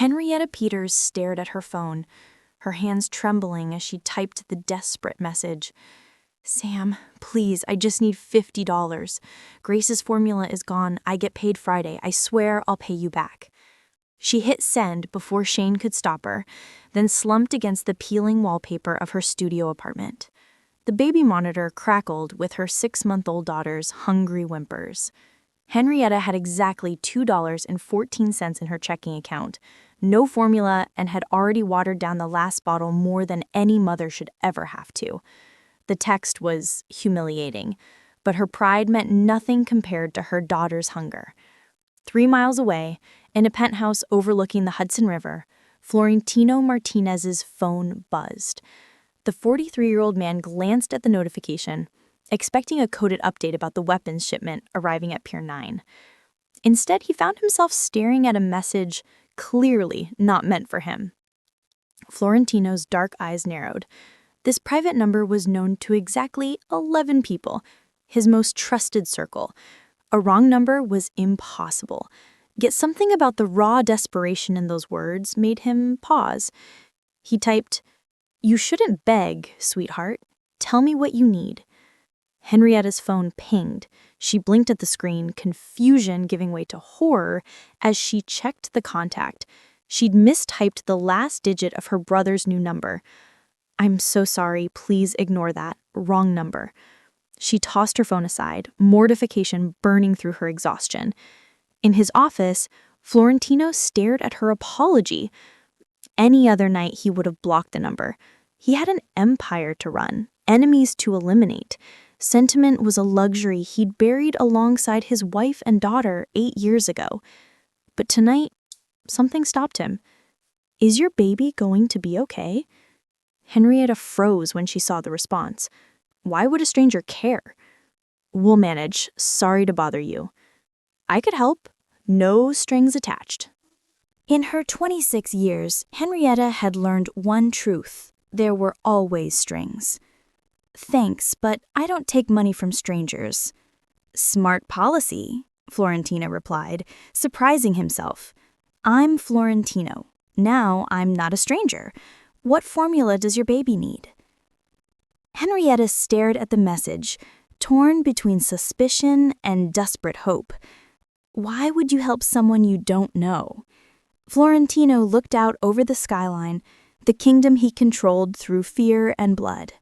Henrietta Peters stared at her phone, her hands trembling as she typed the desperate message. Sam, please, I just need $50. Grace's formula is gone. I get paid Friday. I swear I'll pay you back. She hit send before Shane could stop her, then slumped against the peeling wallpaper of her studio apartment. The baby monitor crackled with her 6-month-old daughter's hungry whimpers. Henrietta had exactly $2.14 in her checking account, no formula, and had already watered down the last bottle more than any mother should ever have to. The text was humiliating, but her pride meant nothing compared to her daughter's hunger. 3 miles away, in a penthouse overlooking the Hudson River, Florentino Martinez's phone buzzed. The 43-year-old man glanced at the notification, expecting a coded update about the weapons shipment arriving at Pier 9. Instead, he found himself staring at a message clearly not meant for him. Florentino's dark eyes narrowed. This private number was known to exactly 11 people, his most trusted circle. A wrong number was impossible. Yet something about the raw desperation in those words made him pause. He typed, "You shouldn't beg, sweetheart. Tell me what you need." Henrietta's phone pinged. She blinked at the screen, confusion giving way to horror as she checked the contact. She'd mistyped the last digit of her brother's new number. "I'm so sorry, please ignore that. Wrong number." She tossed her phone aside, mortification burning through her exhaustion. In his office, Florentino stared at her apology. Any other night he would have blocked the number. He had an empire to run, enemies to eliminate. Sentiment was a luxury he'd buried alongside his wife and daughter 8 years ago. But tonight, something stopped him. "Is your baby going to be okay?" Henrietta froze when she saw the response. Why would a stranger care? "We'll manage. Sorry to bother you." "I could help. No strings attached." In her 26 years, Henrietta had learned one truth. There were always strings. "Thanks, but I don't take money from strangers." "Smart policy," Florentino replied, surprising himself. "I'm Florentino. Now I'm not a stranger. What formula does your baby need?" Henrietta stared at the message, torn between suspicion and desperate hope. Why would you help someone you don't know? Florentino looked out over the skyline, the kingdom he controlled through fear and blood.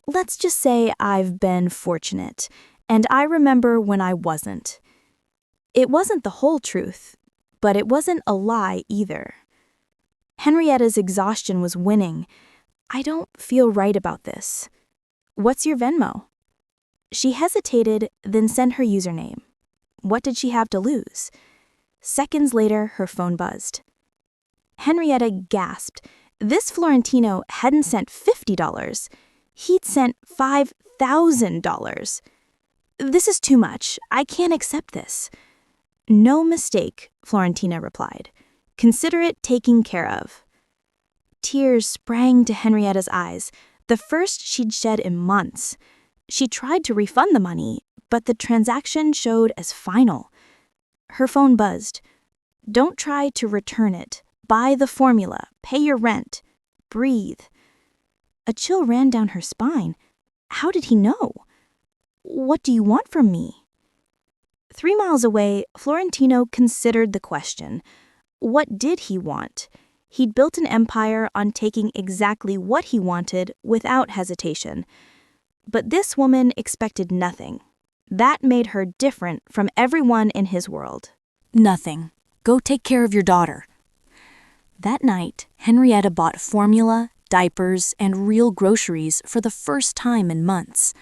"Let's just say I've been fortunate, and I remember when I wasn't." It wasn't the whole truth, but it wasn't a lie either. Henrietta's exhaustion was winning. "I don't feel right about this. What's your Venmo?" She hesitated, then sent her username. What did she have to lose? Seconds later, her phone buzzed. Henrietta gasped. This Florentino hadn't sent $50. He'd sent $5,000. "This is too much. I can't accept this." "No mistake," Florentina replied. "Consider it taken care of." Tears sprang to Henrietta's eyes, the first she'd shed in months. She tried to refund the money, but the transaction showed as final. Her phone buzzed. "Don't try to return it. Buy the formula. Pay your rent. Breathe." A chill ran down her spine. How did he know? "What do you want from me?" 3 miles away, Florentino considered the question. What did he want? He'd built an empire on taking exactly what he wanted without hesitation. But this woman expected nothing. That made her different from everyone in his world. "Nothing. Go take care of your daughter." That night, Henrietta bought formula, diapers, and real groceries for the first time in months.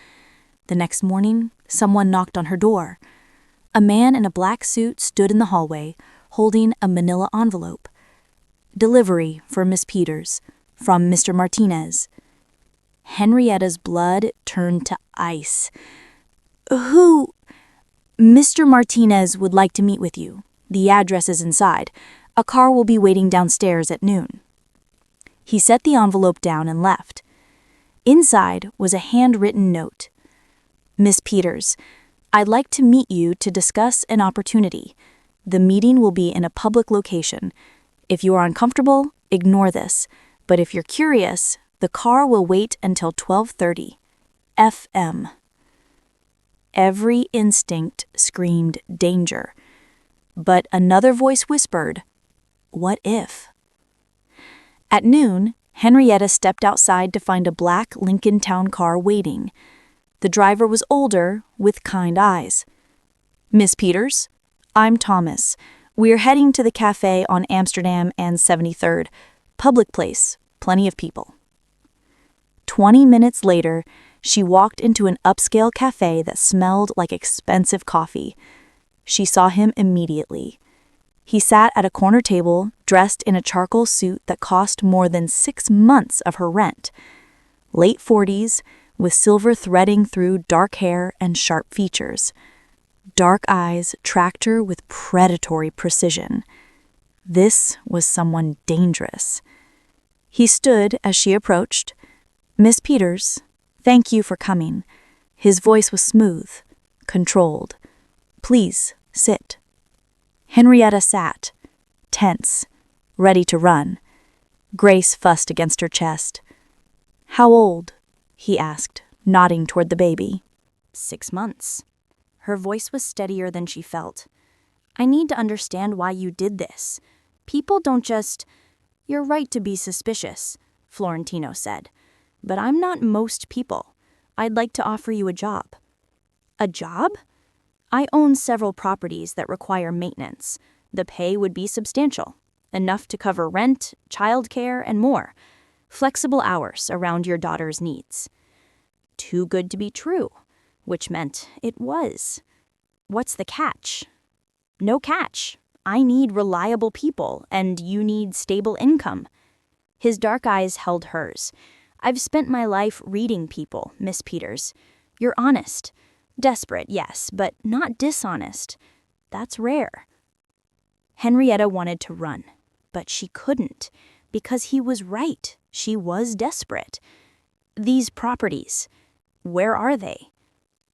The next morning, someone knocked on her door. A man in a black suit stood in the hallway, holding a manila envelope. "Delivery for Miss Peters, from Mr. Martinez." Henrietta's blood turned to ice. "Who?" "Mr. Martinez would like to meet with you. The address is inside. A car will be waiting downstairs at noon." He set the envelope down and left. Inside was a handwritten note. "Miss Peters, I'd like to meet you to discuss an opportunity. The meeting will be in a public location. If you are uncomfortable, ignore this. But if you're curious, the car will wait until 12:30. FM. Every instinct screamed danger. But another voice whispered, what if? At noon, Henrietta stepped outside to find a black Lincoln Town car waiting. The driver was older, with kind eyes. Miss Peters, I'm Thomas. We're heading to the cafe on Amsterdam and 73rd. Public place, plenty of people. 20 minutes later, she walked into an upscale cafe that smelled like expensive coffee. She saw him immediately. He sat at a corner table, dressed in a charcoal suit that cost more than 6 months of her rent. Late 40s, with silver threading through dark hair and sharp features. Dark eyes tracked her with predatory precision. This was someone dangerous. He stood as she approached. Miss Peters, thank you for coming. His voice was smooth, controlled. Please, sit. Henrietta sat, tense, ready to run. Grace fussed against her chest. How old? He asked, nodding toward the baby. 6 months. Her voice was steadier than she felt. I need to understand why you did this. People don't just... You're right to be suspicious, Florentino said. But I'm not most people. I'd like to offer you a job. A job? I own several properties that require maintenance. The pay would be substantial, enough to cover rent, childcare, and more. Flexible hours around your daughter's needs. Too good to be true, which meant it was. What's the catch? No catch. I need reliable people, and you need stable income. His dark eyes held hers. I've spent my life reading people, Miss Peters. You're honest. Desperate, yes, but not dishonest. That's rare. Henrietta wanted to run, but she couldn't, because he was right. She was desperate. These properties, where are they?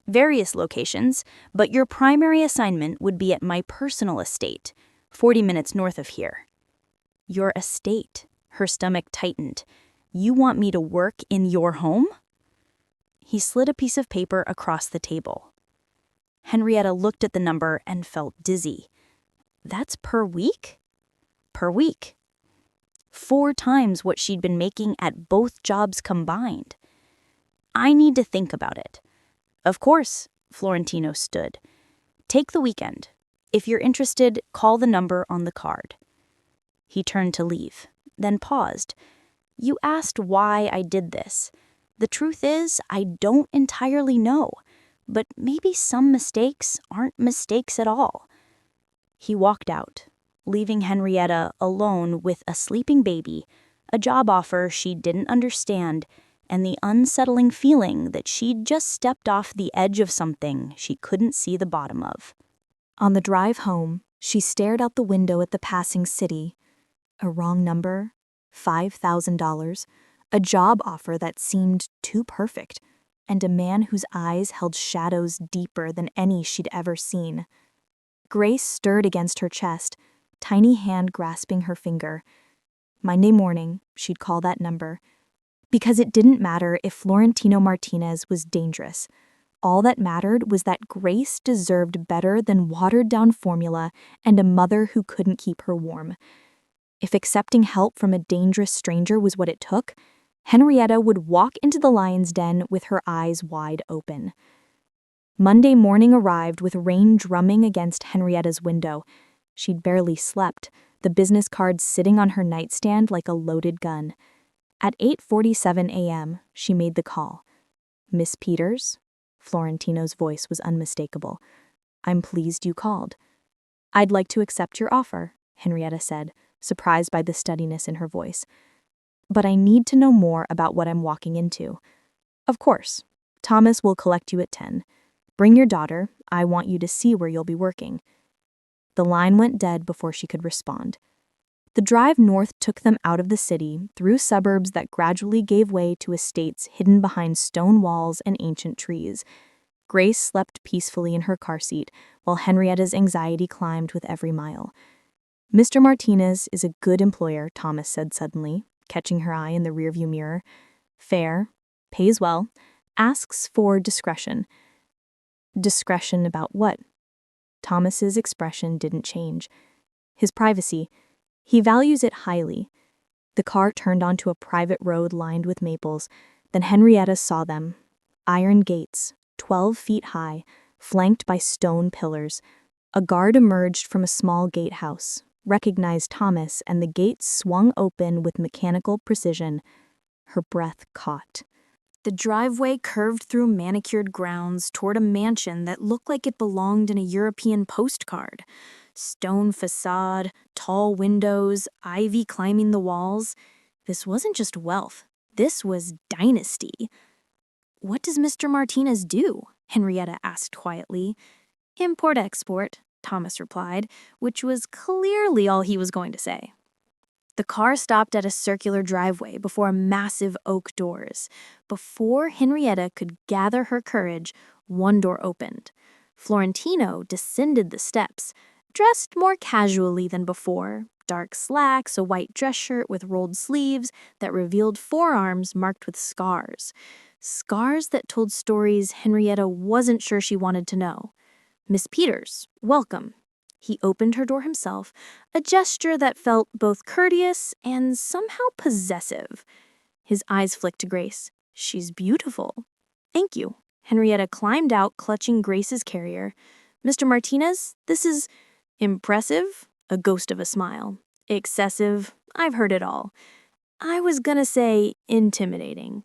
Various locations, but your primary assignment would be at my personal estate, 40 minutes north of here. Your estate, her stomach tightened. You want me to work in your home? He slid a piece of paper across the table. Henrietta looked at the number and felt dizzy. That's per week? Per week. 4 times what she'd been making at both jobs combined. I need to think about it. Of course, Florentino stood. Take the weekend. If you're interested, call the number on the card. He turned to leave, then paused. You asked why I did this. The truth is, I don't entirely know, but maybe some mistakes aren't mistakes at all. He walked out, leaving Henrietta alone with a sleeping baby, a job offer she didn't understand, and the unsettling feeling that she'd just stepped off the edge of something she couldn't see the bottom of. On the drive home, she stared out the window at the passing city. A wrong number, $5,000, a job offer that seemed too perfect, and a man whose eyes held shadows deeper than any she'd ever seen. Grace stirred against her chest, tiny hand grasping her finger. Monday morning, she'd call that number. Because it didn't matter if Florentino Martinez was dangerous. All that mattered was that Grace deserved better than watered-down formula and a mother who couldn't keep her warm. If accepting help from a dangerous stranger was what it took, Henrietta would walk into the lion's den with her eyes wide open. Monday morning arrived with rain drumming against Henrietta's window. She'd barely slept, the business cards sitting on her nightstand like a loaded gun. At 8:47 a.m., she made the call. Miss Peters? Florentino's voice was unmistakable. I'm pleased you called. I'd like to accept your offer, Henrietta said, surprised by the steadiness in her voice. But I need to know more about what I'm walking into. Of course. Thomas will collect you at 10. Bring your daughter. I want you to see where you'll be working. The line went dead before she could respond. The drive north took them out of the city, through suburbs that gradually gave way to estates hidden behind stone walls and ancient trees. Grace slept peacefully in her car seat, while Henrietta's anxiety climbed with every mile. Mr. Martinez is a good employer, Thomas said suddenly, catching her eye in the rearview mirror. Fair, pays well, asks for discretion. Discretion about what? Thomas's expression didn't change. His privacy. He values it highly. The car turned onto a private road lined with maples. Then Henrietta saw them. Iron gates, 12 feet high, flanked by stone pillars. A guard emerged from a small gatehouse, recognized Thomas, and the gates swung open with mechanical precision. Her breath caught. The driveway curved through manicured grounds toward a mansion that looked like it belonged in a European postcard. Stone facade, tall windows, ivy climbing the walls. This wasn't just wealth. This was dynasty. "What does Mr. Martinez do?" Henrietta asked quietly. "Import-export," Thomas replied, which was clearly all he was going to say. The car stopped at a circular driveway before massive oak doors. Before Henrietta could gather her courage, one door opened. Florentino descended the steps, dressed more casually than before. Dark slacks, a white dress shirt with rolled sleeves that revealed forearms marked with scars. Scars that told stories Henrietta wasn't sure she wanted to know. "Miss Peters, welcome." He opened her door himself, a gesture that felt both courteous and somehow possessive. His eyes flicked to Grace. "She's beautiful." "Thank you." Henrietta climbed out, clutching Grace's carrier. "Mr. Martinez, this is impressive," a ghost of a smile. "Excessive, I've heard it all. I was gonna say intimidating.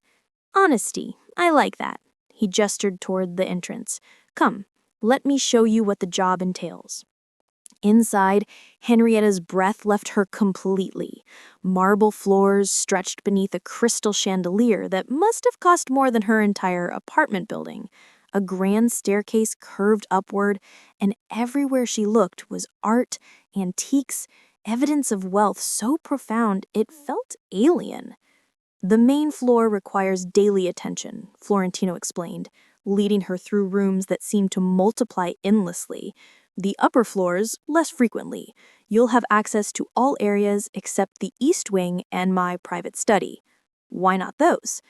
Honesty, I like that." He gestured toward the entrance. "Come, let me show you what the job entails." Inside, Henrietta's breath left her completely. Marble floors stretched beneath a crystal chandelier that must have cost more than her entire apartment building. A grand staircase curved upward, and everywhere she looked was art, antiques, evidence of wealth so profound it felt alien. "The main floor requires daily attention," Florentino explained, leading her through rooms that seemed to multiply endlessly. "The upper floors, less frequently. You'll have access to all areas except the east wing and my private study." "Why not those?"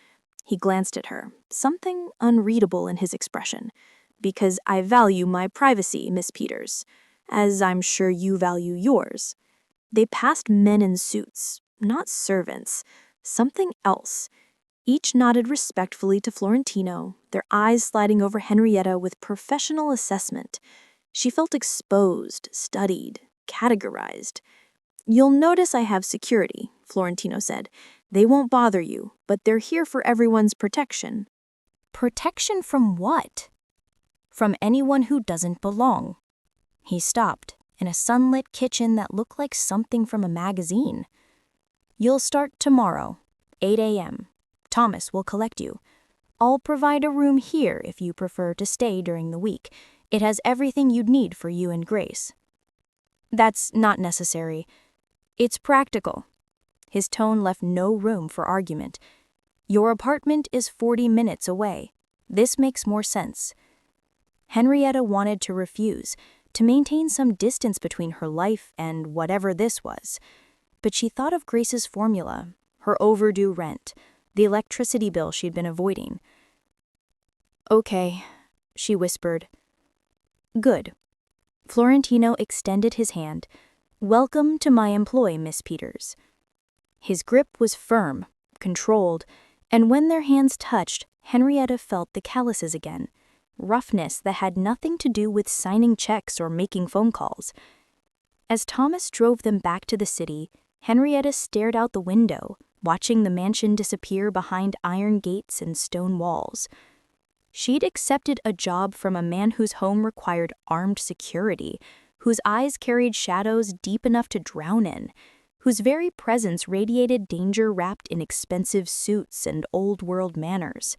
He glanced at her, something unreadable in his expression. "Because I value my privacy, Miss Peters, as I'm sure you value yours." They passed men in suits, not servants, something else. Each nodded respectfully to Florentino, their eyes sliding over Henrietta with professional assessment. She felt exposed, studied, categorized. "You'll notice I have security," Florentino said. "They won't bother you, but they're here for everyone's protection." "Protection from what?" "From anyone who doesn't belong." He stopped, in a sunlit kitchen that looked like something from a magazine. "You'll start tomorrow, 8 a.m. Thomas will collect you. I'll provide a room here if you prefer to stay during the week. It has everything you'd need for you and Grace." "That's not necessary. It's practical." His tone left no room for argument. "Your apartment is 40 minutes away. This makes more sense." Henrietta wanted to refuse, to maintain some distance between her life and whatever this was. But she thought of Grace's formula, her overdue rent, the electricity bill she'd been avoiding. "Okay," she whispered. "Good." Florentino extended his hand. "Welcome to my employ, Miss Peters." His grip was firm, controlled, and when their hands touched, Henrietta felt the calluses again, roughness that had nothing to do with signing checks or making phone calls. As Thomas drove them back to the city, Henrietta stared out the window, watching the mansion disappear behind iron gates and stone walls. She'd accepted a job from a man whose home required armed security, whose eyes carried shadows deep enough to drown in, whose very presence radiated danger wrapped in expensive suits and old-world manners.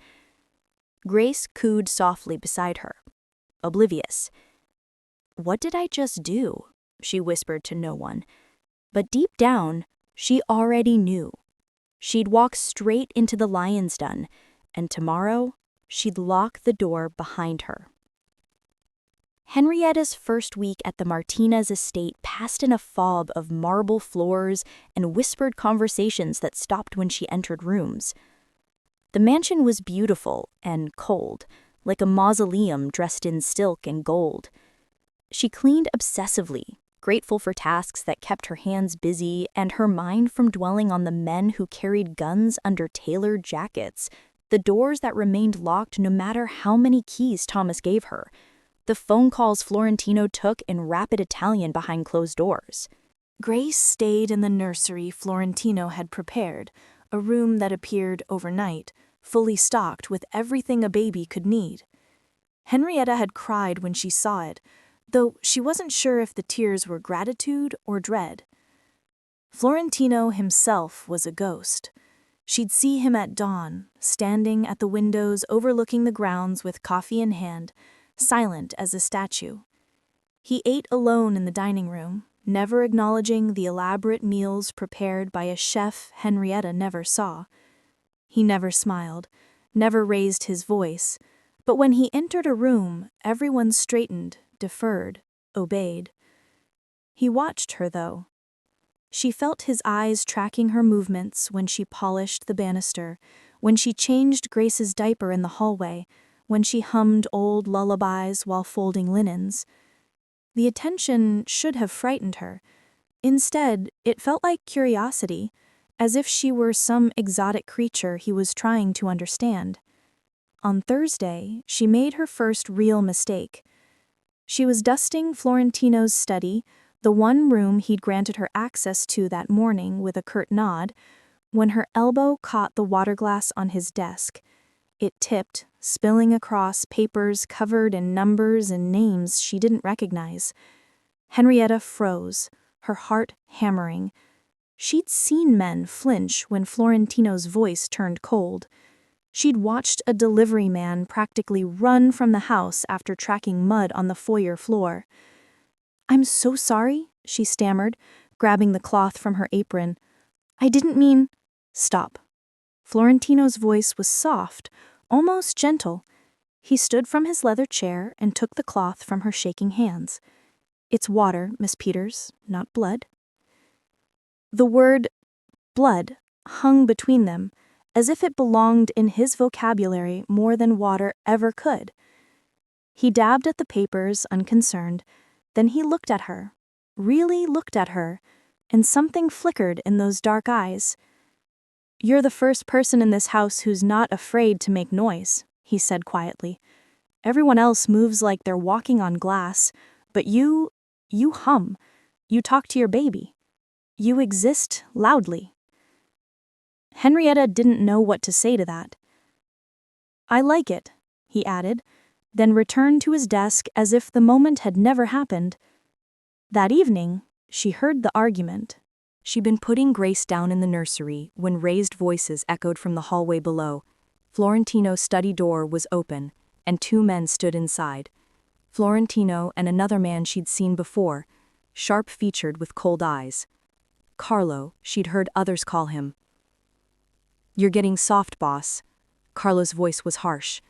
Grace cooed softly beside her, oblivious. "What did I just do?" she whispered to no one. But deep down, she already knew. She'd walk straight into the lion's den, and tomorrow she'd lock the door behind her. Henrietta's first week at the Martinez estate passed in a fog of marble floors and whispered conversations that stopped when she entered rooms. The mansion was beautiful and cold, like a mausoleum dressed in silk and gold. She cleaned obsessively, grateful for tasks that kept her hands busy and her mind from dwelling on the men who carried guns under tailored jackets, the doors that remained locked no matter how many keys Thomas gave her, the phone calls Florentino took in rapid Italian behind closed doors. Grace stayed in the nursery Florentino had prepared, a room that appeared overnight, fully stocked with everything a baby could need. Henrietta had cried when she saw it, though she wasn't sure if the tears were gratitude or dread. Florentino himself was a ghost. She'd see him at dawn, standing at the windows overlooking the grounds with coffee in hand, silent as a statue. He ate alone in the dining room, never acknowledging the elaborate meals prepared by a chef Henrietta never saw. He never smiled, never raised his voice, but when he entered a room, everyone straightened, deferred, obeyed. He watched her, though. She felt his eyes tracking her movements when she polished the banister, when she changed Grace's diaper in the hallway, when she hummed old lullabies while folding linens. The attention should have frightened her. Instead, it felt like curiosity, as if she were some exotic creature he was trying to understand. On Thursday, she made her first real mistake. She was dusting Florentino's study, the one room he'd granted her access to that morning with a curt nod, when her elbow caught the water glass on his desk. It tipped, spilling across papers covered in numbers and names she didn't recognize. Henrietta froze, her heart hammering. She'd seen men flinch when Florentino's voice turned cold. She'd watched a delivery man practically run from the house after tracking mud on the foyer floor. "I'm so sorry," she stammered, grabbing the cloth from her apron. "I didn't mean—" "Stop." Florentino's voice was soft, almost gentle. He stood from his leather chair and took the cloth from her shaking hands. "It's water, Miss Peters, not blood." The word blood hung between them, as if it belonged in his vocabulary more than water ever could. He dabbed at the papers, unconcerned. Then he looked at her, really looked at her, and something flickered in those dark eyes. "You're the first person in this house who's not afraid to make noise," he said quietly. "Everyone else moves like they're walking on glass, but you hum. You talk to your baby. You exist loudly." Henrietta didn't know what to say to that. "I like it," he added, then returned to his desk as if the moment had never happened. That evening, she heard the argument. She'd been putting Grace down in the nursery when raised voices echoed from the hallway below. Florentino's study door was open, and two men stood inside. Florentino and another man she'd seen before, sharp-featured with cold eyes. Carlo, she'd heard others call him. "You're getting soft, boss." Carlo's voice was harsh.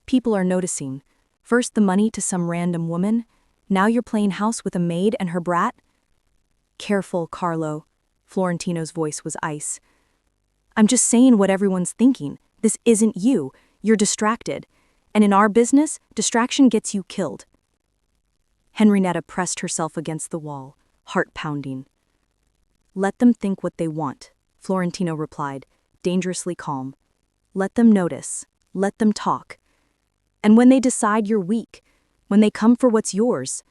"People are noticing. First the money to some random woman, now you're playing house with a maid and her brat." "Careful, Carlo." Florentino's voice was ice. "I'm just saying what everyone's thinking. This isn't you. You're distracted. And in our business, distraction gets you killed." Henrietta pressed herself against the wall, heart pounding. "Let them think what they want," Florentino replied, dangerously calm. "Let them notice. Let them talk. And when they decide you're weak, when they come for what's yours,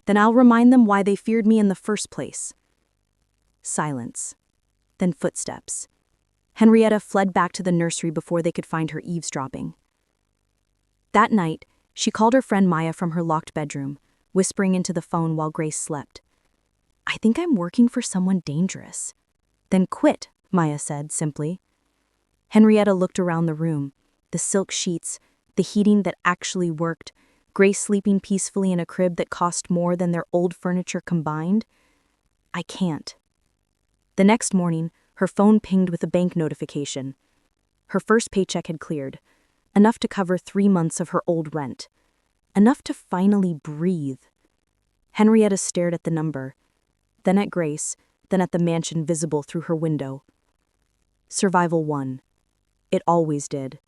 then I'll remind them why they feared me in the first place." Silence. Then footsteps. Henrietta fled back to the nursery before they could find her eavesdropping. That night, she called her friend Maya from her locked bedroom, whispering into the phone while Grace slept. "I think I'm working for someone dangerous." "Then quit," Maya said simply. Henrietta looked around the room, the silk sheets, the heating that actually worked, Grace sleeping peacefully in a crib that cost more than their old furniture combined. "I can't." The next morning, her phone pinged with a bank notification. Her first paycheck had cleared, enough to cover 3 months of her old rent. enough to finally breathe. Henrietta stared at the number, then at Grace, then at the mansion visible through her window. Survival won. It always did.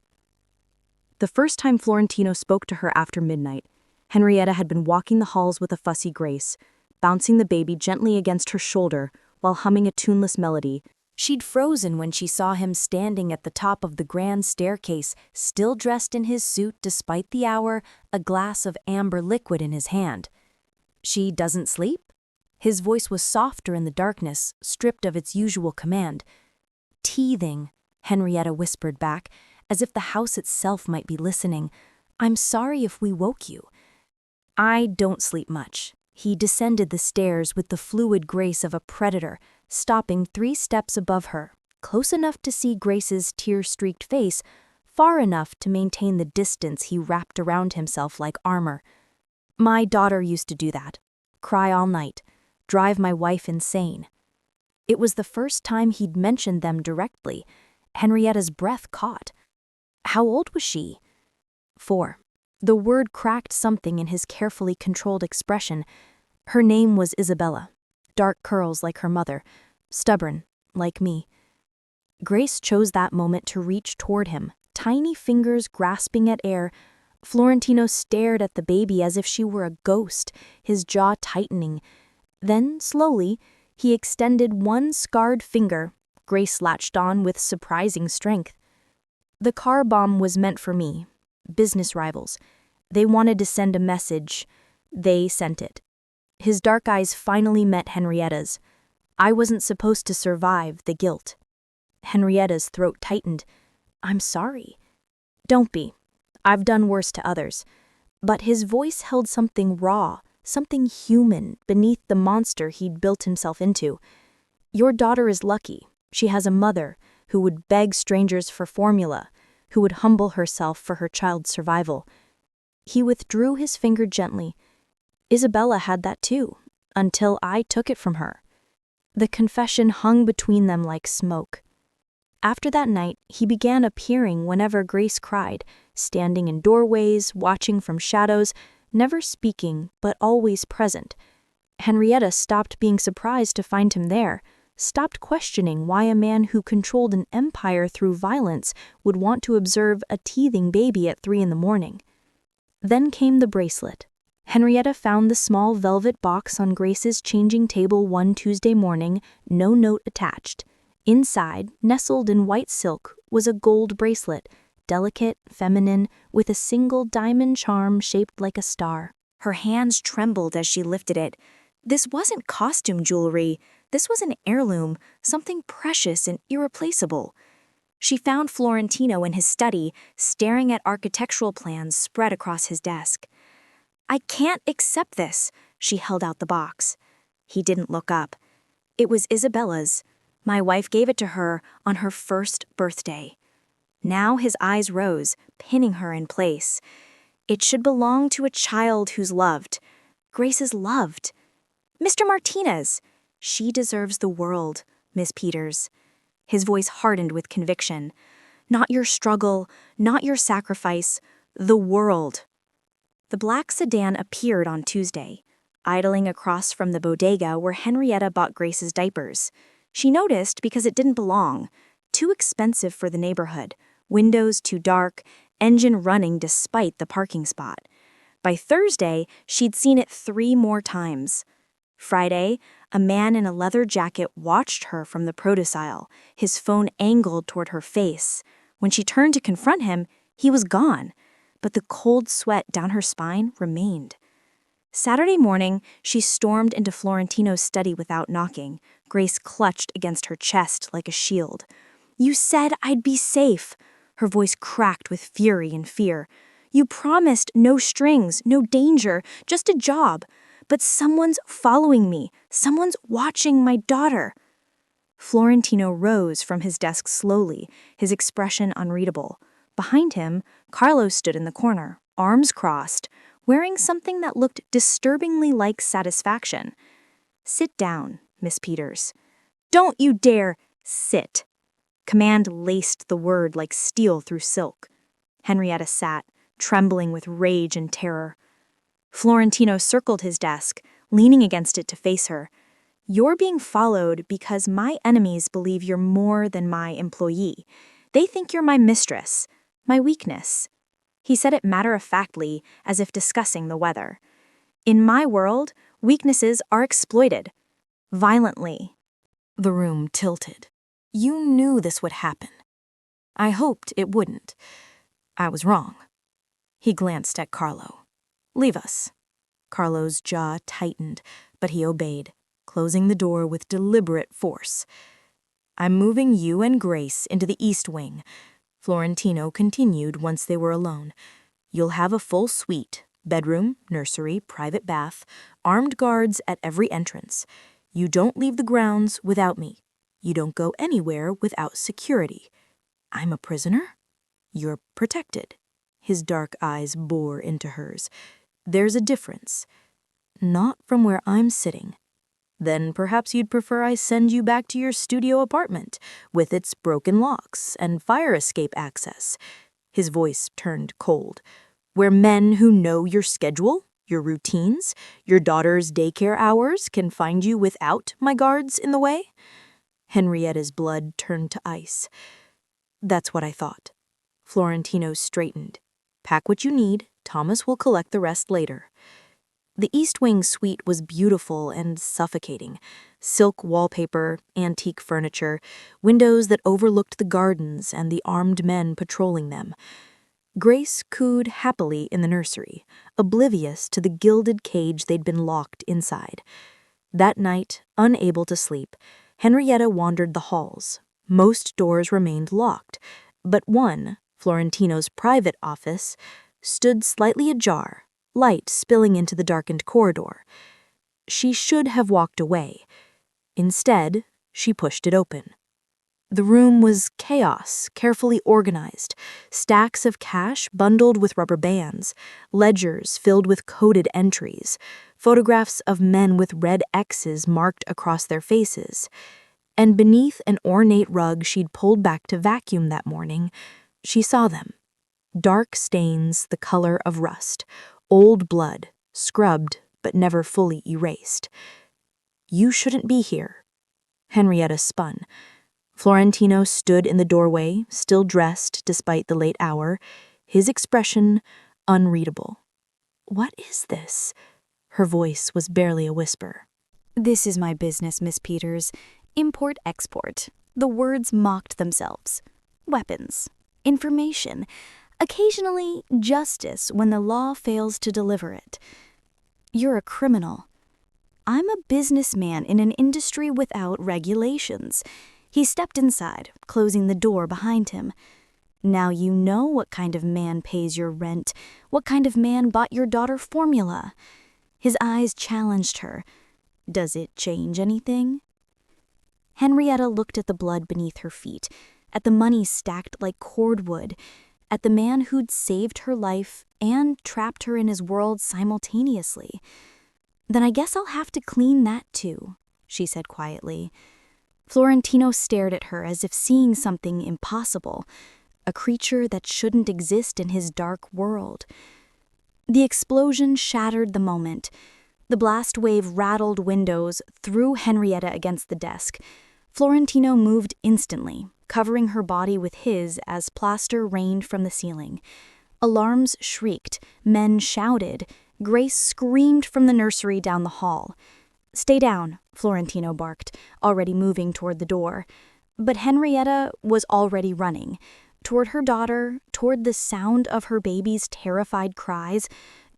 The first time Florentino spoke to her after midnight, Henrietta had been walking the halls with a fussy Grace, bouncing the baby gently against her shoulder while humming a tuneless melody. She'd frozen when she saw him standing at the top of the grand staircase, still dressed in his suit despite the hour, a glass of amber liquid in his hand. "She doesn't sleep?" His voice was softer in the darkness, stripped of its usual command. "Teething," Henrietta whispered back, as if the house itself might be listening. "I'm sorry if we woke you." "I don't sleep much." He descended the stairs with the fluid grace of a predator, stopping 3 steps above her, close enough to see Grace's tear-streaked face, far enough to maintain the distance he wrapped around himself like armor. "My daughter used to do that. Cry all night. Drive my wife insane." It was the first time he'd mentioned them directly. Henrietta's breath caught. How old was she? 4. The word cracked something in his carefully controlled expression. Her name was Isabella. Dark curls like her mother. Stubborn, like me. Grace chose that moment to reach toward him, tiny fingers grasping at air. Florentino stared at the baby as if she were a ghost, his jaw tightening. Then, slowly, he extended one scarred finger. Grace latched on with surprising strength. "The car bomb was meant for me. Business rivals. They wanted to send a message. They sent it." His dark eyes finally met Henrietta's. "I wasn't supposed to survive the guilt." Henrietta's throat tightened. "I'm sorry." "Don't be. I've done worse to others." But his voice held something raw, something human, beneath the monster he'd built himself into. "Your daughter is lucky. She has a mother who would beg strangers for formula, who would humble herself for her child's survival." He withdrew his finger gently. "Isabella had that too, until I took it from her." The confession hung between them like smoke. After that night, he began appearing whenever Grace cried, standing in doorways, watching from shadows, never speaking, but always present. Henrietta stopped being surprised to find him there, stopped questioning why a man who controlled an empire through violence would want to observe a teething baby at 3 a.m. Then came the bracelet. Henrietta found the small velvet box on Grace's changing table one Tuesday morning, no note attached. Inside, nestled in white silk, was a gold bracelet, delicate, feminine, with a single diamond charm shaped like a star. Her hands trembled as she lifted it. This wasn't costume jewelry. This was an heirloom, something precious and irreplaceable. She found Florentino in his study, staring at architectural plans spread across his desk. "I can't accept this." She held out the box. He didn't look up. "It was Isabella's. My wife gave it to her on her first birthday." Now his eyes rose, pinning her in place. "It should belong to a child who's loved. Grace is loved. Mr. Martinez, she deserves the world, Miss Peters." His voice hardened with conviction. "Not your struggle, not your sacrifice, the world." The black sedan appeared on Tuesday, idling across from the bodega where Henrietta bought Grace's diapers. She noticed because it didn't belong. Too expensive for the neighborhood, windows too dark, engine running despite the parking spot. By Thursday, she'd seen it 3 more times. Friday, a man in a leather jacket watched her from the produce aisle, his phone angled toward her face. When she turned to confront him, he was gone, but the cold sweat down her spine remained. Saturday morning, she stormed into Florentino's study without knocking. Grace clutched against her chest like a shield. "You said I'd be safe." Her voice cracked with fury and fear. "You promised no strings, no danger, just a job. But someone's following me. Someone's watching my daughter." Florentino rose from his desk slowly, his expression unreadable. Behind him, Carlos stood in the corner, arms crossed, wearing something that looked disturbingly like satisfaction. "Sit down, Miss Peters." "Don't you dare sit." Command laced the word like steel through silk. Henrietta sat, trembling with rage and terror. Florentino circled his desk, leaning against it to face her. "You're being followed because my enemies believe you're more than my employee. They think you're my mistress, my weakness." He said it matter-of-factly, as if discussing the weather. "In my world, weaknesses are exploited. Violently." The room tilted. "You knew this would happen." "I hoped it wouldn't. I was wrong." He glanced at Carlo. "Leave us." Carlo's jaw tightened, but he obeyed, closing the door with deliberate force. "I'm moving you and Grace into the East Wing," Florentino continued once they were alone. "You'll have a full suite, bedroom, nursery, private bath, armed guards at every entrance. You don't leave the grounds without me. You don't go anywhere without security. I'm a prisoner. You're protected." His dark eyes bore into hers. "There's a difference. Not from where I'm sitting. Then perhaps you'd prefer I send you back to your studio apartment, with its broken locks and fire escape access." His voice turned cold. "Where men who know your schedule, your routines, your daughter's daycare hours can find you without my guards in the way?" Henrietta's blood turned to ice. "That's what I thought." Florentino straightened. "Pack what you need. Thomas will collect the rest later." The East Wing suite was beautiful and suffocating. Silk wallpaper, antique furniture, windows that overlooked the gardens and the armed men patrolling them. Grace cooed happily in the nursery, oblivious to the gilded cage they'd been locked inside. That night, unable to sleep, Henrietta wandered the halls. Most doors remained locked, but one, Florentino's private office, stood slightly ajar, light spilling into the darkened corridor. She should have walked away. Instead, she pushed it open. The room was chaos, carefully organized, stacks of cash bundled with rubber bands, ledgers filled with coded entries, photographs of men with red X's marked across their faces. And beneath an ornate rug she'd pulled back to vacuum that morning, she saw them. Dark stains the color of rust, old blood, scrubbed but never fully erased. "You shouldn't be here." Henrietta spun. Florentino stood in the doorway, still dressed despite the late hour, his expression unreadable. "What is this?" Her voice was barely a whisper. "This is my business, Miss Peters. Import-export." The words mocked themselves. "Weapons. Information. Occasionally, justice when the law fails to deliver it. You're a criminal. I'm a businessman in an industry without regulations." He stepped inside, closing the door behind him. "Now you know what kind of man pays your rent, what kind of man bought your daughter formula." His eyes challenged her. "Does it change anything?" Henrietta looked at the blood beneath her feet, at the money stacked like cordwood, at the man who'd saved her life and trapped her in his world simultaneously. "Then I guess I'll have to clean that too," she said quietly. Florentino stared at her as if seeing something impossible, a creature that shouldn't exist in his dark world. The explosion shattered the moment. The blast wave rattled windows, threw Henrietta against the desk. Florentino moved instantly, covering her body with his as plaster rained from the ceiling. Alarms shrieked, men shouted, Grace screamed from the nursery down the hall. "Stay down," Florentino barked, already moving toward the door. But Henrietta was already running, toward her daughter, toward the sound of her baby's terrified cries,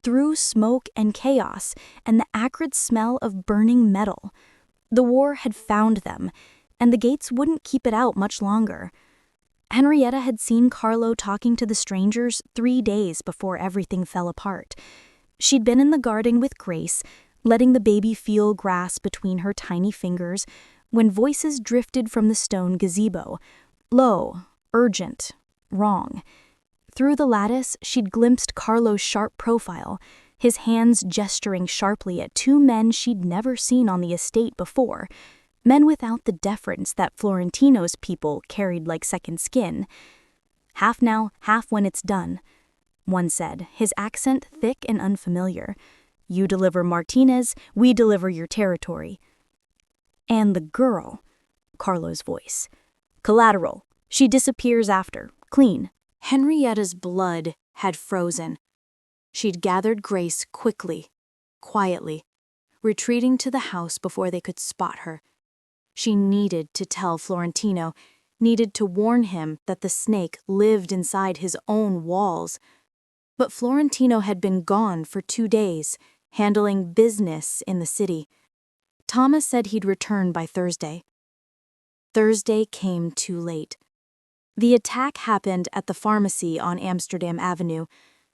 through smoke and chaos and the acrid smell of burning metal. The war had found them, and the gates wouldn't keep it out much longer. Henrietta had seen Carlo talking to the strangers 3 days before everything fell apart. She'd been in the garden with Grace, letting the baby feel grass between her tiny fingers, when voices drifted from the stone gazebo. Low, urgent, wrong. Through the lattice, she'd glimpsed Carlo's sharp profile, his hands gesturing sharply at 2 men she'd never seen on the estate before, men without the deference that Florentino's people carried like second skin. "Half now, half when it's done," one said, his accent thick and unfamiliar. You deliver Martinez, we deliver your territory. And the girl, Carlo's voice. Collateral. She disappears after. Clean. Henrietta's blood had frozen. She'd gathered Grace quickly, quietly, retreating to the house before they could spot her. She needed to tell Florentino, needed to warn him that the snake lived inside his own walls. But Florentino had been gone for 2 days, handling business in the city. Thomas said he'd return by Thursday. Thursday came too late. The attack happened at the pharmacy on Amsterdam Avenue,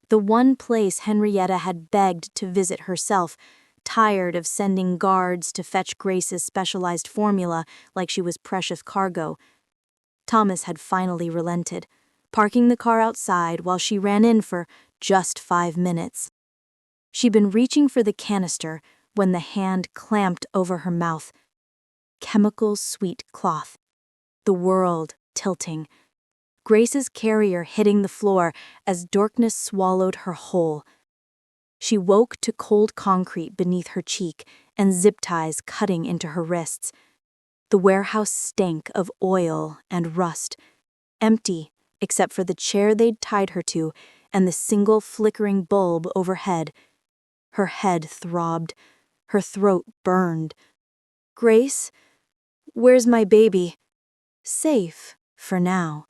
the one place Henrietta had begged to visit herself, tired of sending guards to fetch Grace's specialized formula like she was precious cargo. Thomas had finally relented, parking the car outside while she ran in for just 5 minutes. She'd been reaching for the canister when the hand clamped over her mouth. Chemical-sweet cloth. The world tilting. Grace's carrier hitting the floor as darkness swallowed her whole. She woke to cold concrete beneath her cheek and zip ties cutting into her wrists. The warehouse stank of oil and rust, empty except for the chair they'd tied her to and the single flickering bulb overhead. Her head throbbed, her throat burned. Grace, where's my baby? Safe, for now.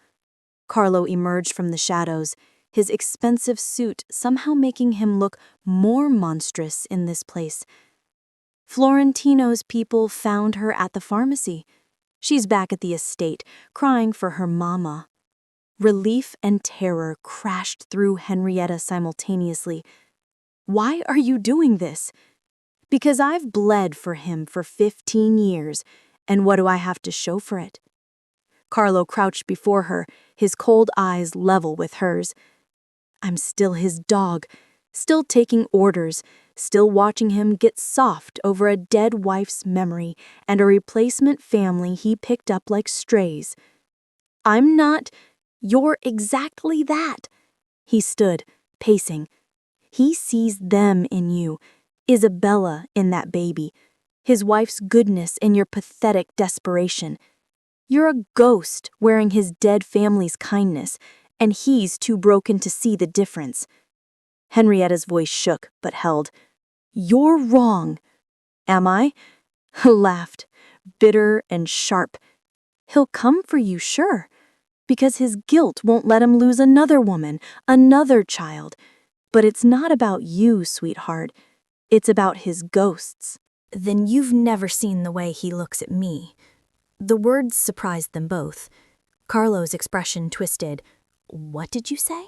Carlo emerged from the shadows, his expensive suit somehow making him look more monstrous in this place. Florentino's people found her at the pharmacy. She's back at the estate, crying for her mama. Relief and terror crashed through Henrietta simultaneously. Why are you doing this? Because I've bled for him for 15 years, and what do I have to show for it? Carlo crouched before her, his cold eyes level with hers. I'm still his dog, still taking orders, still watching him get soft over a dead wife's memory and a replacement family he picked up like strays. I'm not. You're exactly that. He stood, pacing. He sees them in you, Isabella in that baby, his wife's goodness in your pathetic desperation. You're a ghost wearing his dead family's kindness, and he's too broken to see the difference. Henrietta's voice shook but held. You're wrong. Am I? Laughed, bitter and sharp. He'll come for you, sure, because his guilt won't let him lose another woman, another child. But it's not about you, sweetheart. It's about his ghosts. Then you've never seen the way he looks at me. The words surprised them both. Carlo's expression twisted. What did you say?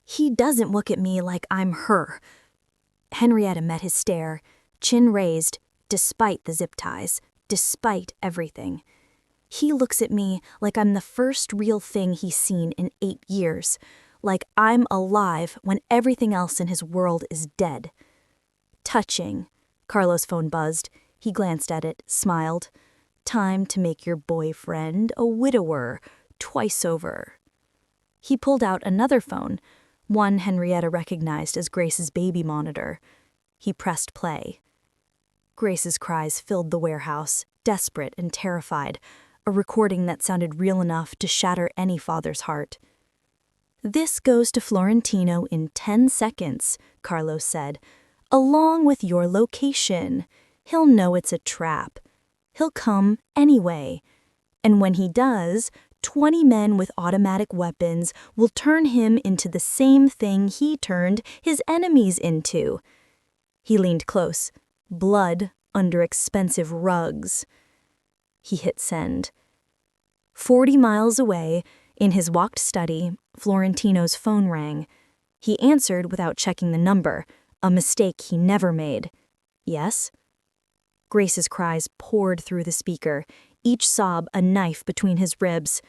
He doesn't look at me like I'm her. Henrietta met his stare, chin raised, despite the zip ties, despite everything. He looks at me like I'm the first real thing he's seen in 8 years, like I'm alive when everything else in his world is dead. Touching. Carlo's phone buzzed. He glanced at it, smiled. Time to make your boyfriend a widower, twice over. He pulled out another phone, one Henrietta recognized as Grace's baby monitor. He pressed play. Grace's cries filled the warehouse, desperate and terrified, a recording that sounded real enough to shatter any father's heart. This goes to Florentino in 10 seconds, Carlos said, along with your location. He'll know it's a trap. He'll come anyway. And when he does, 20 men with automatic weapons will turn him into the same thing he turned his enemies into. He leaned close, blood under expensive rugs. He hit send. 40 miles away, in his locked study, Florentino's phone rang. He answered without checking the number, a mistake he never made. Yes? Grace's cries poured through the speaker, each sob a knife between his ribs.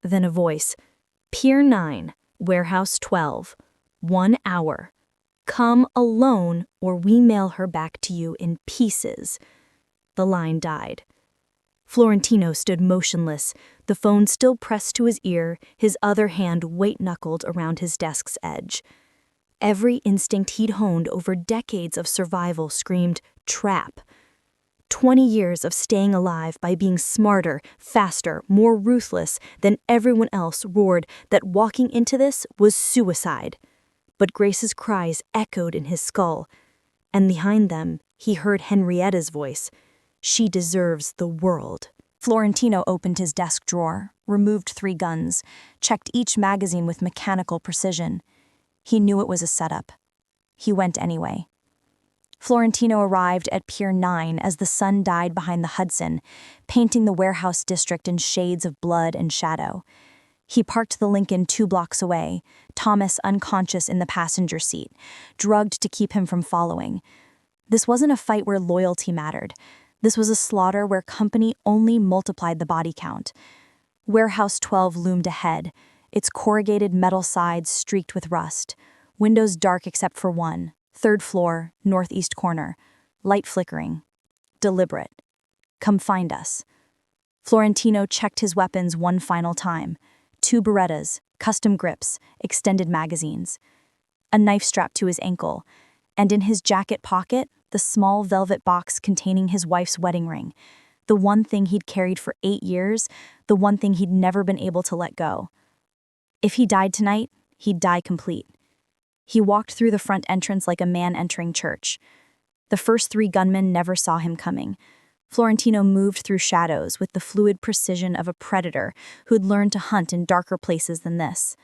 Then a voice. Pier 9, Warehouse 12. 1 hour. Come alone or we mail her back to you in pieces. The line died. Florentino stood motionless, the phone still pressed to his ear, his other hand white-knuckled around his desk's edge. Every instinct he'd honed over decades of survival screamed, trap. 20 years of staying alive by being smarter, faster, more ruthless than everyone else roared that walking into this was suicide. But Grace's cries echoed in his skull, and behind them, he heard Henrietta's voice. She deserves the world. Florentino opened his desk drawer, removed 3 guns, checked each magazine with mechanical precision. He knew it was a setup. He went anyway. Florentino arrived at Pier 9 as the sun died behind the Hudson, painting the warehouse district in shades of blood and shadow. He parked the Lincoln 2 blocks away, Thomas unconscious in the passenger seat, drugged to keep him from following. This wasn't a fight where loyalty mattered. This was a slaughter where company only multiplied the body count. Warehouse 12 loomed ahead, its corrugated metal sides streaked with rust, windows dark except for one, 3rd floor, northeast corner, light flickering. Deliberate. Come find us. Florentino checked his weapons one final time. 2 Berettas, custom grips, extended magazines. A knife strapped to his ankle, and in his jacket pocket, the small velvet box containing his wife's wedding ring, the one thing he'd carried for 8 years, the one thing he'd never been able to let go. If he died tonight, he'd die complete. He walked through the front entrance like a man entering church. The first 3 gunmen never saw him coming. Florentino moved through shadows with the fluid precision of a predator who'd learned to hunt in darker places than this.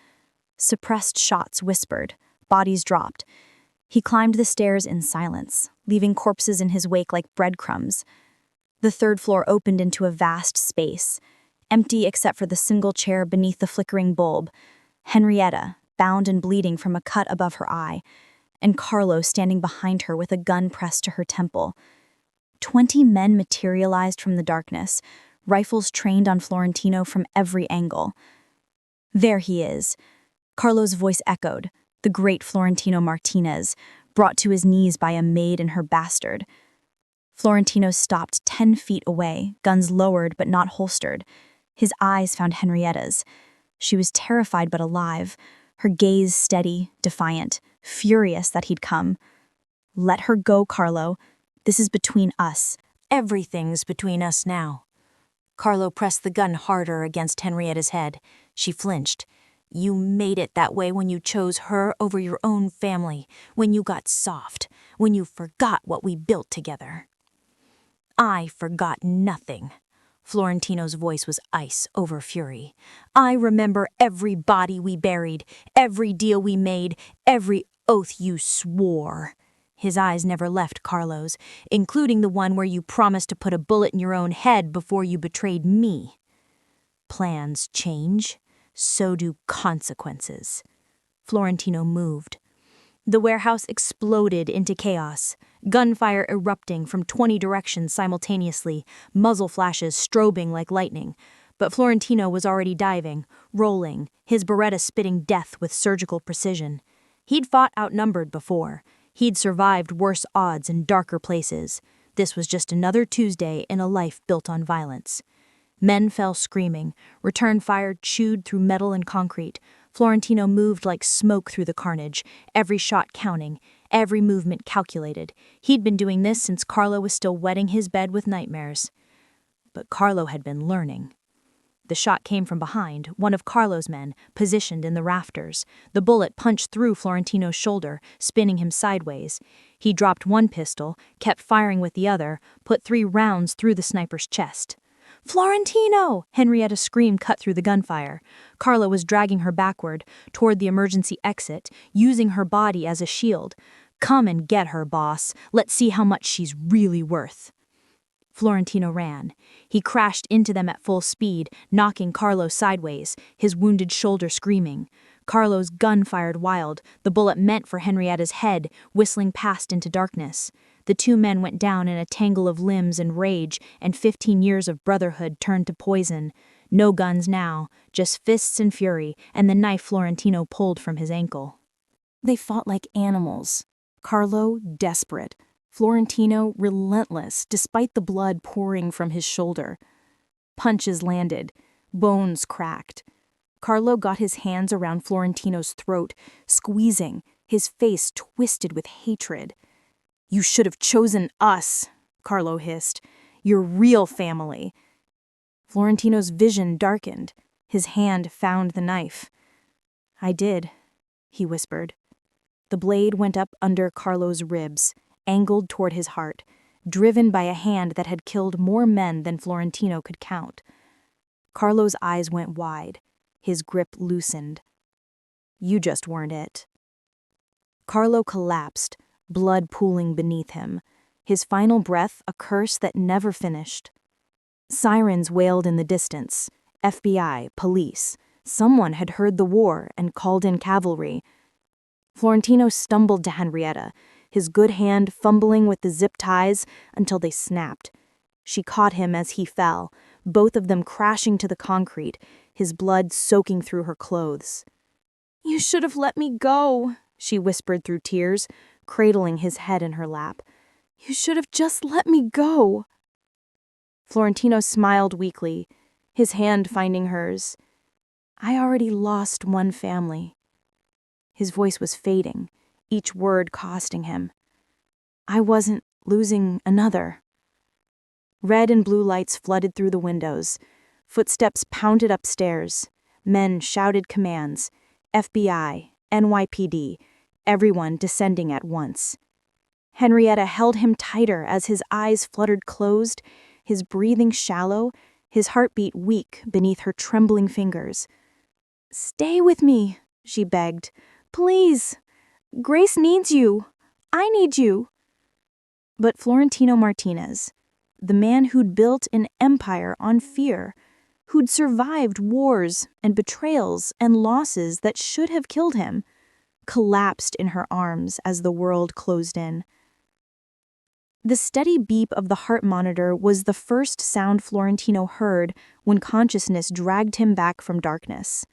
Suppressed shots whispered, bodies dropped. He climbed the stairs in silence, leaving corpses in his wake like breadcrumbs. The 3rd floor opened into a vast space, empty except for the single chair beneath the flickering bulb, Henrietta, bound and bleeding from a cut above her eye, and Carlo standing behind her with a gun pressed to her temple. 20 men materialized from the darkness, rifles trained on Florentino from every angle. There he is. Carlo's voice echoed, the great Florentino Martinez, brought to his knees by a maid and her bastard. Florentino stopped 10 feet away, guns lowered but not holstered. His eyes found Henrietta's. She was terrified but alive, her gaze steady, defiant, furious that he'd come. Let her go, Carlo. This is between us. Everything's between us now. Carlo pressed the gun harder against Henrietta's head. She flinched. You made it that way when you chose her over your own family, when you got soft, when you forgot what we built together. I forgot nothing. Florentino's voice was ice over fury. I remember every body we buried, every deal we made, every oath you swore. His eyes never left Carlo's, including the one where you promised to put a bullet in your own head before you betrayed me. Plans change, so do consequences. Florentino moved. The warehouse exploded into chaos, gunfire erupting from 20 directions simultaneously, muzzle flashes strobing like lightning. But Florentino was already diving, rolling, his Beretta spitting death with surgical precision. He'd fought outnumbered before. He'd survived worse odds in darker places. This was just another Tuesday in a life built on violence. Men fell screaming, return fire chewed through metal and concrete. Florentino moved like smoke through the carnage, every shot counting, every movement calculated. He'd been doing this since Carlo was still wetting his bed with nightmares. But Carlo had been learning. The shot came from behind, one of Carlo's men, positioned in the rafters. The bullet punched through Florentino's shoulder, spinning him sideways. He dropped one pistol, kept firing with the other, put 3 rounds through the sniper's chest. "Florentino!" Henrietta screamed cut through the gunfire. Carlo was dragging her backward, toward the emergency exit, using her body as a shield. "Come and get her, boss. Let's see how much she's really worth." Florentino ran. He crashed into them at full speed, knocking Carlo sideways, his wounded shoulder screaming. Carlo's gun fired wild, the bullet meant for Henrietta's head, whistling past into darkness. The 2 men went down in a tangle of limbs and rage, and 15 years of brotherhood turned to poison. No guns now, just fists and fury, and the knife Florentino pulled from his ankle. They fought like animals. Carlo, desperate. Florentino, relentless, despite the blood pouring from his shoulder. Punches landed. Bones cracked. Carlo got his hands around Florentino's throat, squeezing, his face twisted with hatred. "You should have chosen us," Carlo hissed. "Your real family." Florentino's vision darkened. His hand found the knife. "I did," he whispered. The blade went up under Carlo's ribs, angled toward his heart, driven by a hand that had killed more men than Florentino could count. Carlo's eyes went wide. His grip loosened. "You just weren't it." Carlo collapsed, blood pooling beneath him, his final breath a curse that never finished. Sirens wailed in the distance. FBI, police. Someone had heard the war and called in cavalry. Florentino stumbled to Henrietta, his good hand fumbling with the zip ties until they snapped. She caught him as he fell, both of them crashing to the concrete, his blood soaking through her clothes. "You should have let me go," she whispered through tears, cradling his head in her lap. "You should have just let me go." Florentino smiled weakly, his hand finding hers. "I already lost one family." His voice was fading, each word costing him. "I wasn't losing another." Red and blue lights flooded through the windows. Footsteps pounded upstairs. Men shouted commands. FBI, NYPD, everyone descending at once. Henrietta held him tighter as his eyes fluttered closed, his breathing shallow, his heartbeat weak beneath her trembling fingers. "Stay with me," she begged. "Please. Grace needs you. I need you." But Florentino Martinez, the man who'd built an empire on fear, who'd survived wars and betrayals and losses that should have killed him, collapsed in her arms as the world closed in. The steady beep of the heart monitor was the first sound Florentino heard when consciousness dragged him back from darkness.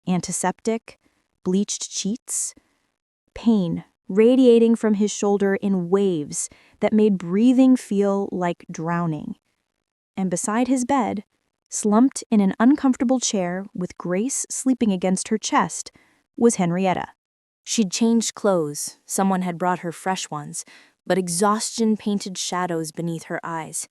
Antiseptic, bleached sheets, pain radiating from his shoulder in waves that made breathing feel like drowning. And beside his bed, slumped in an uncomfortable chair with Grace sleeping against her chest, was Henrietta. She'd changed clothes, someone had brought her fresh ones, but exhaustion painted shadows beneath her eyes.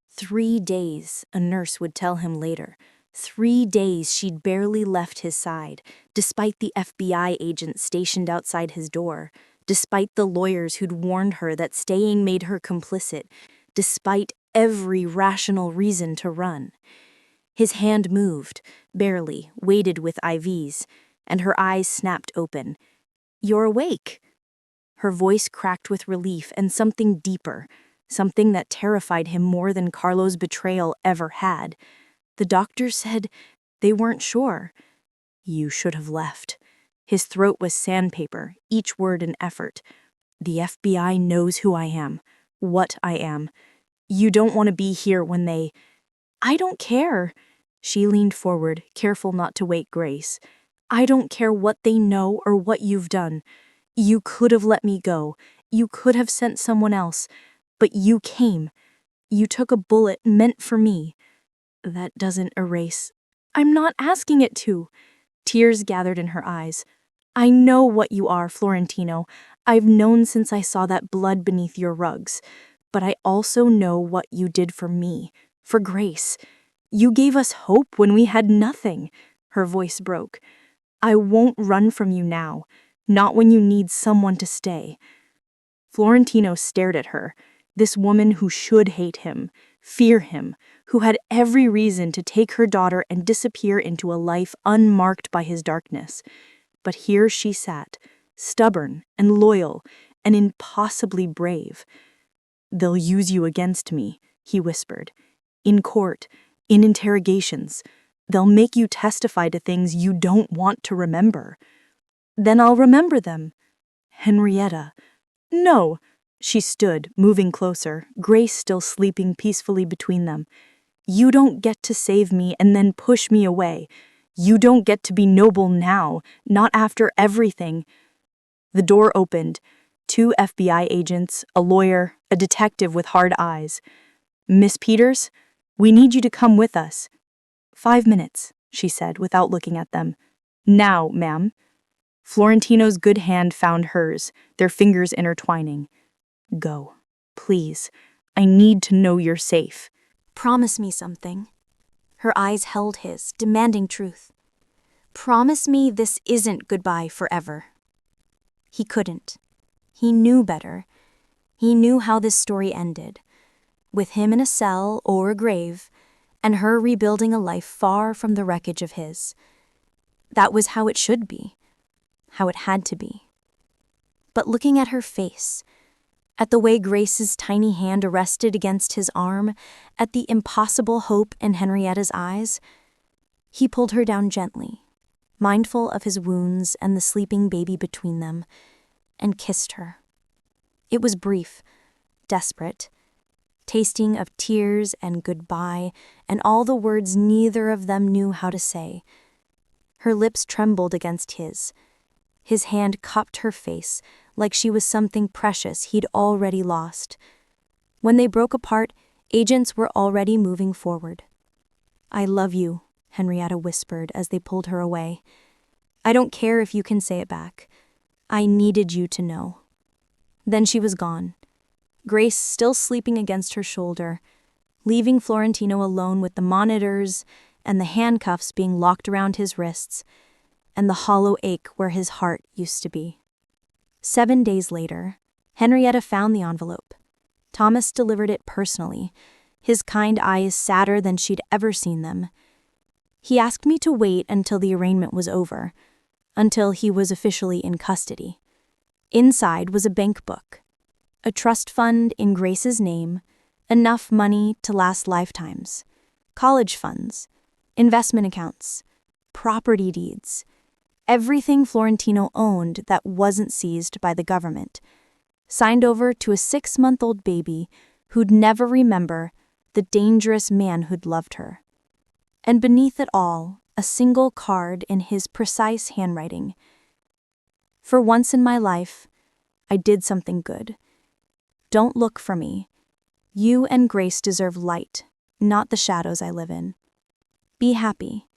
3 days, a nurse would tell him later. 3 days she'd barely left his side, despite the FBI agent stationed outside his door, despite the lawyers who'd warned her that staying made her complicit, despite every rational reason to run. His hand moved, barely, weighted with IVs, and her eyes snapped open. "You're awake." Her voice cracked with relief and something deeper, something that terrified him more than Carlo's betrayal ever had. The doctor said they weren't sure. "You should have left." His throat was sandpaper, each word an effort. "The FBI knows who I am, what I am. You don't want to be here when they—" "I don't care." She leaned forward, careful not to wake Grace. "I don't care what they know or what you've done. You could have let me go. You could have sent someone else. But you came. You took a bullet meant for me. That doesn't erase—" "I'm not asking it to." Tears gathered in her eyes. "I know what you are, Florentino. I've known since I saw that blood beneath your rugs. But I also know what you did for me, for Grace. You gave us hope when we had nothing." Her voice broke. "I won't run from you now, not when you need someone to stay." Florentino stared at her, this woman who should hate him, fear him, who had every reason to take her daughter and disappear into a life unmarked by his darkness. But here she sat, stubborn and loyal and impossibly brave. "They'll use you against me," he whispered. "In court, in interrogations. They'll make you testify to things you don't want to remember." "Then I'll remember them." "Henrietta." "No." She stood, moving closer, Grace still sleeping peacefully between them. "You don't get to save me and then push me away. You don't get to be noble now, not after everything." The door opened. 2 FBI agents, a lawyer, a detective with hard eyes. "Miss Peters, we need you to come with us." 5 minutes, she said without looking at them. "Now, ma'am." Florentino's good hand found hers, their fingers intertwining. Go, please. I need to know you're safe. Promise me something. Her eyes held his, demanding truth. Promise me this isn't goodbye forever. He couldn't. He knew better. He knew how this story ended, with him in a cell or a grave, and her rebuilding a life far from the wreckage of his. That was how it should be, how it had to be. But looking at her face, at the way Grace's tiny hand rested against his arm, at the impossible hope in Henrietta's eyes, he pulled her down gently, mindful of his wounds and the sleeping baby between them, and kissed her. It was brief, desperate, tasting of tears and goodbye and all the words neither of them knew how to say. Her lips trembled against his. His hand cupped her face like she was something precious he'd already lost. When they broke apart, agents were already moving forward. I love you, Henrietta whispered as they pulled her away. I don't care if you can say it back. I needed you to know. Then she was gone, Grace still sleeping against her shoulder, leaving Florentino alone with the monitors and the handcuffs being locked around his wrists, and the hollow ache where his heart used to be. 7 days later, Henrietta found the envelope. Thomas delivered it personally, his kind eyes sadder than she'd ever seen them. He asked me to wait until the arraignment was over, until he was officially in custody. Inside was a bank book, a trust fund in Grace's name, enough money to last lifetimes, college funds, investment accounts, property deeds, everything Florentino owned that wasn't seized by the government, signed over to a 6-month-old baby who'd never remember the dangerous man who'd loved her. And beneath it all, a single card in his precise handwriting. For once in my life, I did something good. Don't look for me. You and Grace deserve light, not the shadows I live in. Be happy.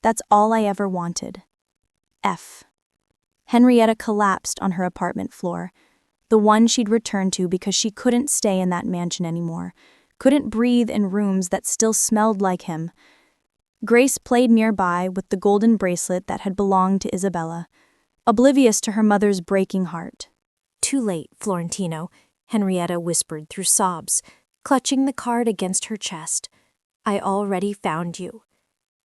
That's all I ever wanted. F. Henrietta collapsed on her apartment floor, the one she'd returned to because she couldn't stay in that mansion anymore, couldn't breathe in rooms that still smelled like him. Grace played nearby with the golden bracelet that had belonged to Isabella, oblivious to her mother's breaking heart. Too late, Florentino, Henrietta whispered through sobs, clutching the card against her chest. I already found you.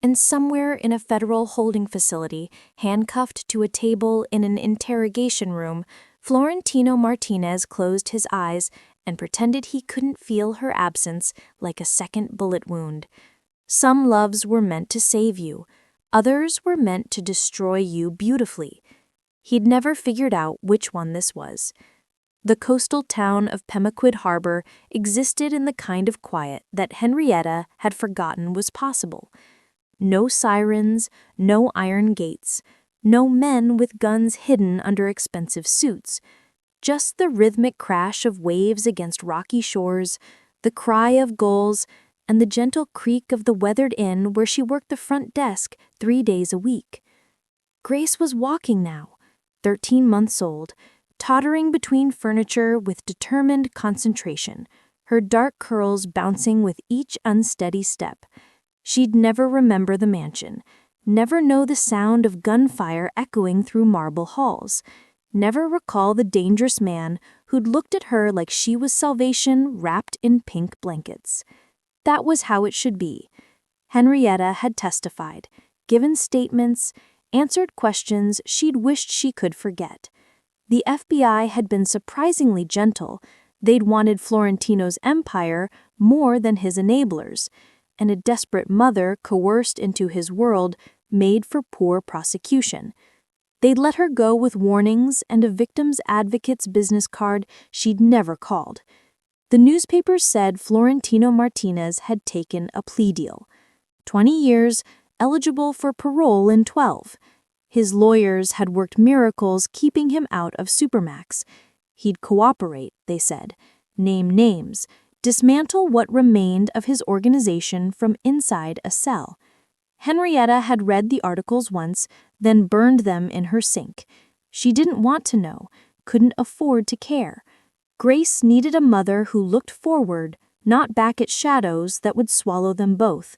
And somewhere in a federal holding facility, handcuffed to a table in an interrogation room, Florentino Martinez closed his eyes and pretended he couldn't feel her absence like a second bullet wound. Some loves were meant to save you, others were meant to destroy you beautifully. He'd never figured out which one this was. The coastal town of Pemaquid Harbor existed in the kind of quiet that Henrietta had forgotten was possible. No sirens, no iron gates, no men with guns hidden under expensive suits, just the rhythmic crash of waves against rocky shores, the cry of gulls, and the gentle creak of the weathered inn where she worked the front desk 3 days a week. Grace was walking now, 13 months old, tottering between furniture with determined concentration, her dark curls bouncing with each unsteady step. She'd never remember the mansion, never know the sound of gunfire echoing through marble halls, never recall the dangerous man who'd looked at her like she was salvation wrapped in pink blankets. That was how it should be. Henrietta had testified, given statements, answered questions she'd wished she could forget. The FBI had been surprisingly gentle. They'd wanted Florentino's empire more than his enablers, and a desperate mother coerced into his world made for poor prosecution. They'd let her go with warnings and a victim's advocate's business card she'd never called. The newspapers said Florentino Martinez had taken a plea deal. 20 years, eligible for parole in 12. His lawyers had worked miracles keeping him out of Supermax. He'd cooperate, they said, name names, dismantle what remained of his organization from inside a cell. Henrietta had read the articles once, then burned them in her sink. She didn't want to know, couldn't afford to care. Grace needed a mother who looked forward, not back at shadows that would swallow them both.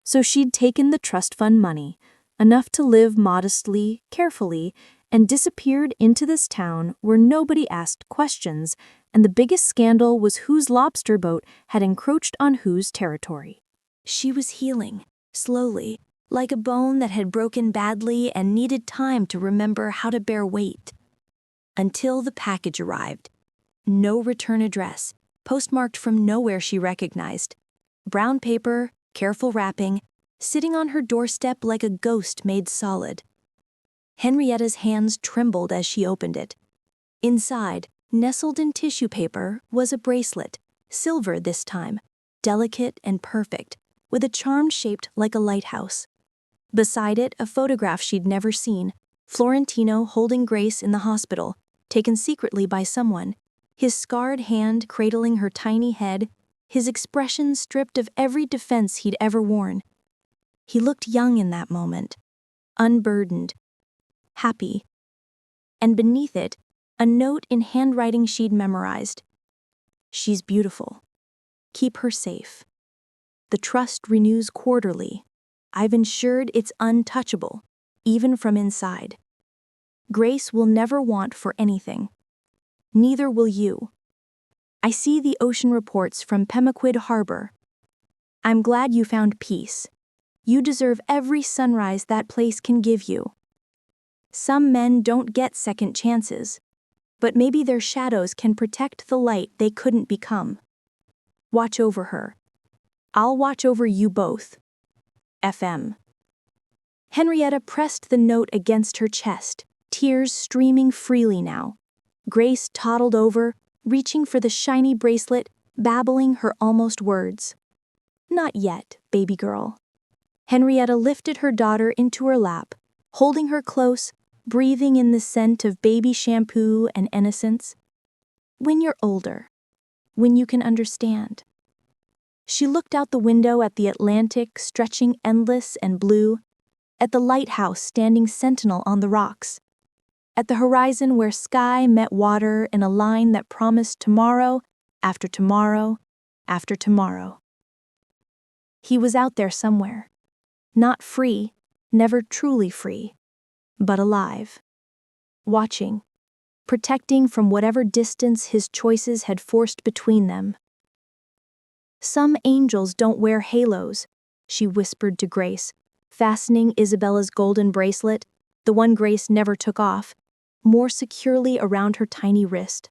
So she'd taken the trust fund money, enough to live modestly, carefully, and disappeared into this town where nobody asked questions, and the biggest scandal was whose lobster boat had encroached on whose territory. She was healing, slowly, like a bone that had broken badly and needed time to remember how to bear weight. Until the package arrived. No return address, postmarked from nowhere she recognized. Brown paper, careful wrapping, sitting on her doorstep like a ghost made solid. Henrietta's hands trembled as she opened it. Inside, nestled in tissue paper, was a bracelet, silver this time, delicate and perfect, with a charm shaped like a lighthouse. Beside it, a photograph she'd never seen, Florentino holding Grace in the hospital, taken secretly by someone, his scarred hand cradling her tiny head, his expression stripped of every defense he'd ever worn. He looked young in that moment, unburdened, happy. And beneath it, a note in handwriting she'd memorized. She's beautiful. Keep her safe. The trust renews quarterly. I've ensured it's untouchable, even from inside. Grace will never want for anything. Neither will you. I see the ocean reports from Pemaquid Harbor. I'm glad you found peace. You deserve every sunrise that place can give you. Some men don't get second chances, but maybe their shadows can protect the light they couldn't become. Watch over her. I'll watch over you both. FM. Henrietta pressed the note against her chest, tears streaming freely now. Grace toddled over, reaching for the shiny bracelet, babbling her almost words. Not yet, baby girl. Henrietta lifted her daughter into her lap, holding her close, breathing in the scent of baby shampoo and innocence. When you're older, when you can understand. She looked out the window at the Atlantic stretching endless and blue, at the lighthouse standing sentinel on the rocks, at the horizon where sky met water in a line that promised tomorrow after tomorrow after tomorrow. He was out there somewhere, not free, never truly free, but alive, watching, protecting from whatever distance his choices had forced between them. Some angels don't wear halos, she whispered to Grace, fastening Isabella's golden bracelet, the one Grace never took off, more securely around her tiny wrist.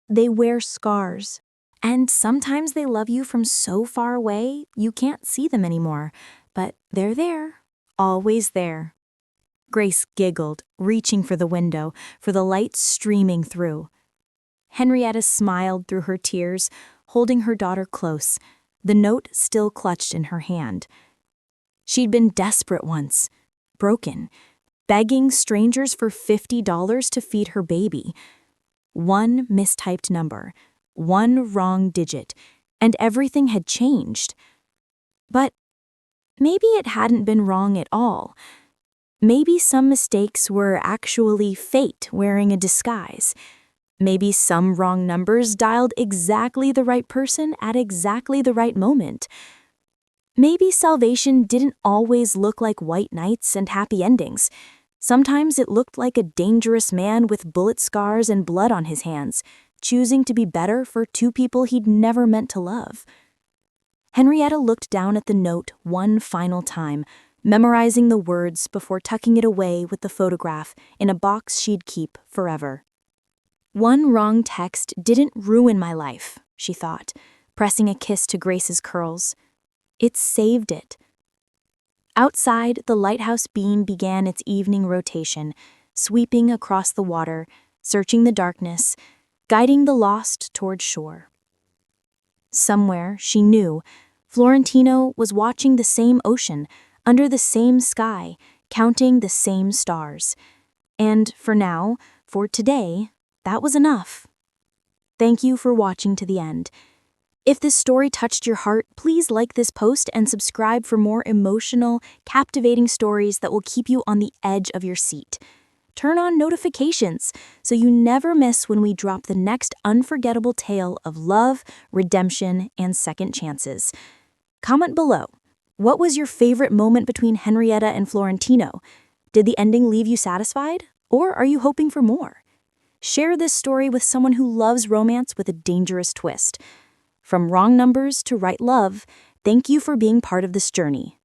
They wear scars, and sometimes they love you from so far away you can't see them anymore, but they're there, always there. Grace giggled, reaching for the window, for the light streaming through. Henrietta smiled through her tears, holding her daughter close, the note still clutched in her hand. She'd been desperate once, broken, begging strangers for $50 to feed her baby. One mistyped number, one wrong digit, and everything had changed. But maybe it hadn't been wrong at all. Maybe some mistakes were actually fate wearing a disguise. Maybe some wrong numbers dialed exactly the right person at exactly the right moment. Maybe salvation didn't always look like white knights and happy endings. Sometimes it looked like a dangerous man with bullet scars and blood on his hands, choosing to be better for two people he'd never meant to love. Henrietta looked down at the note one final time, memorizing the words before tucking it away with the photograph in a box she'd keep forever. One wrong text didn't ruin my life, she thought, pressing a kiss to Grace's curls. It saved it. Outside, the lighthouse beam began its evening rotation, sweeping across the water, searching the darkness, guiding the lost toward shore. Somewhere, she knew, Florentino was watching the same ocean, under the same sky, counting the same stars. And for now, for today, that was enough. Thank you for watching to the end. If this story touched your heart, please like this post and subscribe for more emotional, captivating stories that will keep you on the edge of your seat. Turn on notifications so you never miss when we drop the next unforgettable tale of love, redemption, and second chances. Comment below. What was your favorite moment between Henrietta and Florentino? Did the ending leave you satisfied? Or are you hoping for more? Share this story with someone who loves romance with a dangerous twist. From wrong numbers to right love, thank you for being part of this journey.